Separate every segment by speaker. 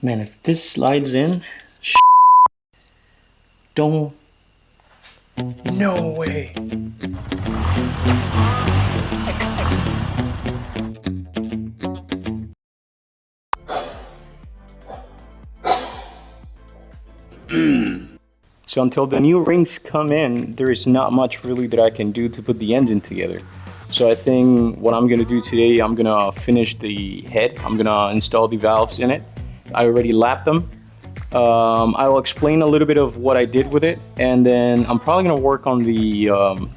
Speaker 1: Man, if this slides in, don't. No way. So until the new rings come in, there is not much really that I can do to put the engine together. So I think what I'm gonna do today, I'm gonna finish the head. I'm gonna install the valves in it. I already lapped them. I will explain a little bit of what I did with it, and then I'm probably gonna work on the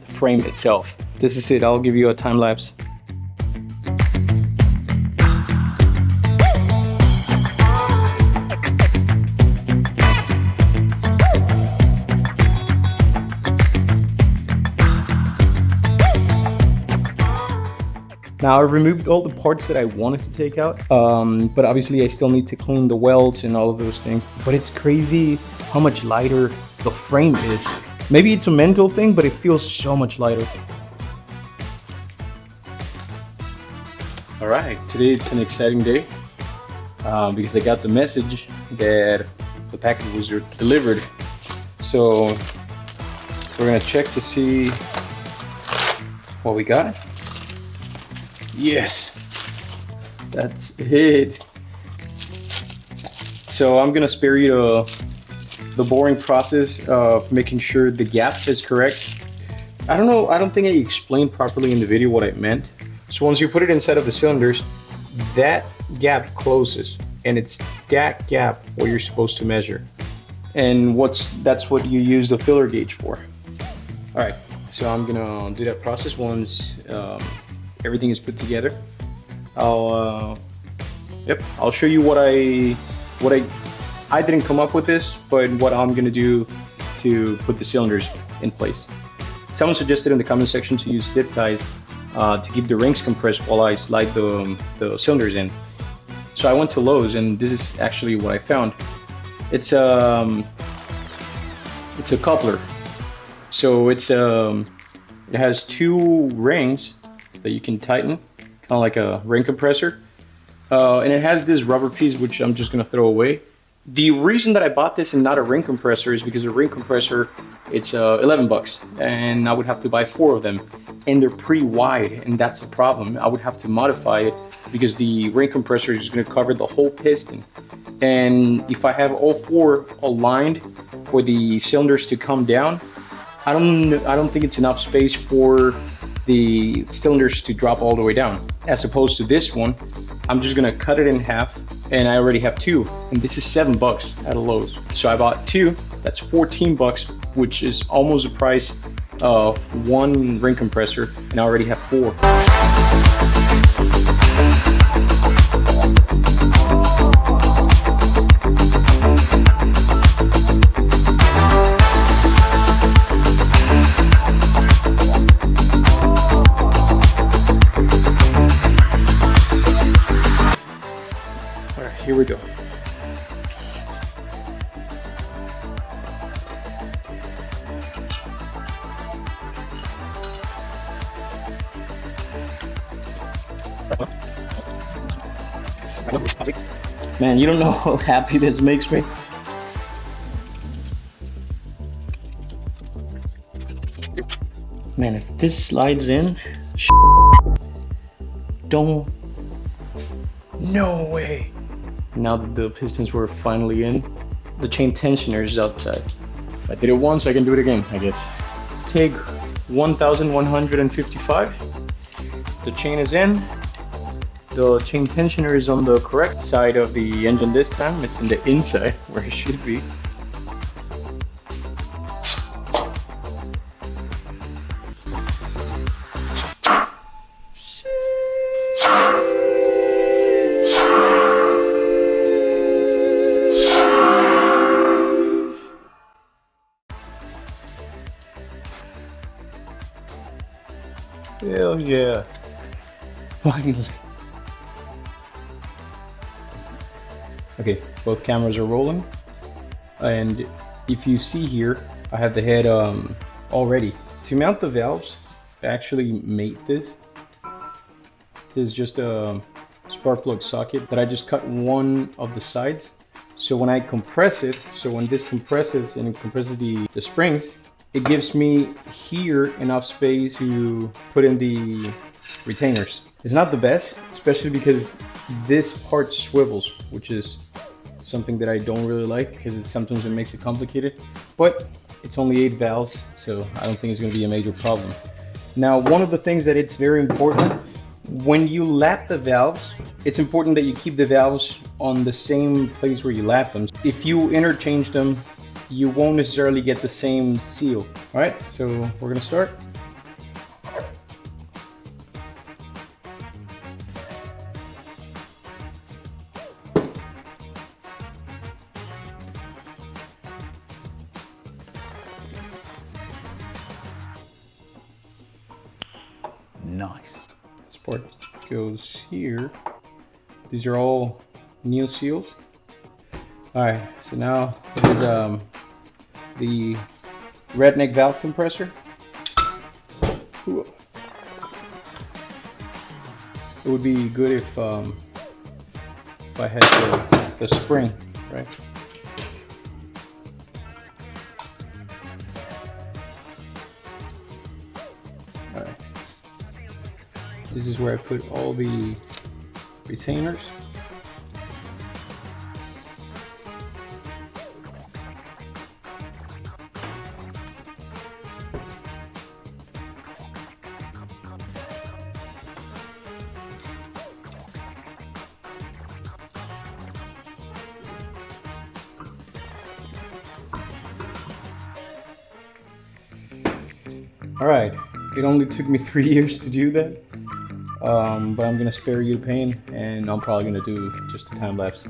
Speaker 1: frame itself. This is it. I'll give you a time lapse. Now I removed all the parts that I wanted to take out, but obviously I still need to clean the welds and all of those things. But it's crazy how much lighter the frame is. Maybe it's a mental thing, but it feels so much lighter. All right, today it's an exciting day because I got the message that the package was delivered. So we're gonna check to see what we got. Yes, that's it. So I'm gonna spare you the boring process of making sure the gap is correct. I don't think I explained properly in the video what I meant. So once you put it inside of the cylinders, that gap closes, and it's that gap what you're supposed to measure. And that's what you use the filler gauge for. All right, so I'm gonna do that process once everything is put together. I'll show you what I didn't come up with this, but what I'm gonna do to put the cylinders in place. Someone suggested in the comment section to use zip ties to keep the rings compressed while I slide the cylinders in. So I went to Lowe's, and this is actually what I found. It's a coupler. So it has two rings that you can tighten, kind of like a ring compressor, and it has this rubber piece which I'm just gonna throw away. The reason that I bought this and not a ring compressor is because a ring compressor, it's 11 bucks, and I would have to buy 4 of them, and they're pretty wide, and that's the problem. I would have to modify it because the ring compressor is gonna cover the whole piston, and if I have all 4 aligned for the cylinders to come down, I don't think it's enough space for the cylinders to drop all the way down. As opposed to this one, I'm just gonna cut it in half, and I already have 2, and this is 7 bucks at a Lowe's. So I bought 2, that's 14 bucks, which is almost the price of 1 ring compressor, and I already have 4. Here we go. Man, you don't know how happy this makes me. Man, if this slides in, don't. No way. Now that the pistons were finally in, the chain tensioner is outside. I did it once, I can do it again, I guess. TIG 1155. The chain is in. The chain tensioner is on the correct side of the engine this time. It's in the inside, where it should be. Hell yeah. Finally. Okay, both cameras are rolling. And if you see here, I have the head all ready. To mount the valves, I actually made this. This is just a spark plug socket that I just cut one of the sides So when I compress it, so when this compresses and it compresses the springs, it gives me here enough space to put in the retainers. It's not the best, especially because this part swivels, which is something that I don't really like because sometimes it makes it complicated, but it's only 8 valves, so I don't think it's going to be a major problem. Now, one of the things that it's very important, when you lap the valves, it's important that you keep the valves on the same place where you lap them. If you interchange them, you won't necessarily get the same seal. All right, so we're gonna start.
Speaker 2: Nice.
Speaker 1: This part goes here. These are all new seals. All right, so now it is the redneck valve compressor. Ooh. It would be good if I had the spring, right? All right. This is where I put all the retainers. All right, it only took me 3 years to do that, but I'm gonna spare you the pain, and I'm probably gonna do just a time lapse.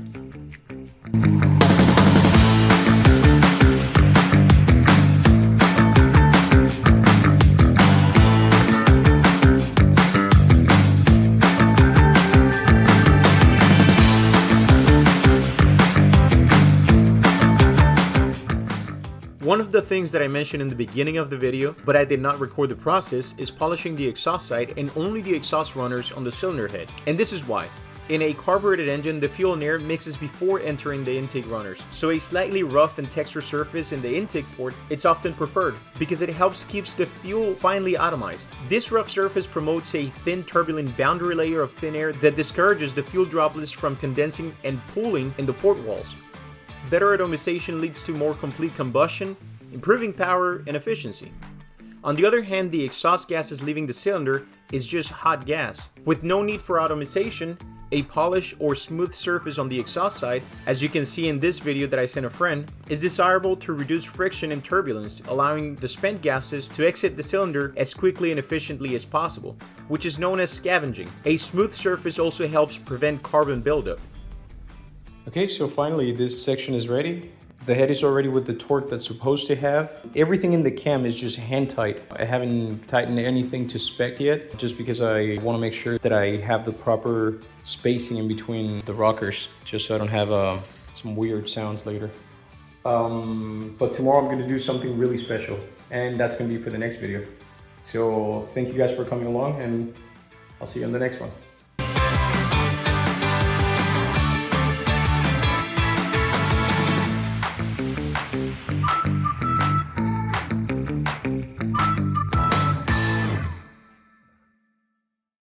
Speaker 3: One of the things that I mentioned in the beginning of the video, but I did not record the process, is polishing the exhaust side and only the exhaust runners on the cylinder head. And this is why. In a carbureted engine, the fuel and air mixes before entering the intake runners. So a slightly rough and textured surface in the intake port, it's often preferred because it helps keeps the fuel finely atomized. This rough surface promotes a thin turbulent boundary layer of thin air that discourages the fuel droplets from condensing and pooling in the port walls. Better atomization leads to more complete combustion, improving power and efficiency. On the other hand, the exhaust gases leaving the cylinder is just hot gas. With no need for atomization, a polished or smooth surface on the exhaust side, as you can see in this video that I sent a friend, is desirable to reduce friction and turbulence, allowing the spent gases to exit the cylinder as quickly and efficiently as possible, which is known as scavenging. A smooth surface also helps prevent carbon buildup.
Speaker 1: Okay, so finally this section is ready. The head is already with the torque that's supposed to have. Everything in the cam is just hand tight. I haven't tightened anything to spec yet, just because I want to make sure that I have the proper spacing in between the rockers, just so I don't have some weird sounds later. But tomorrow I'm going to do something really special, and that's going to be for the next video. So thank you guys for coming along, and I'll see you on the next one.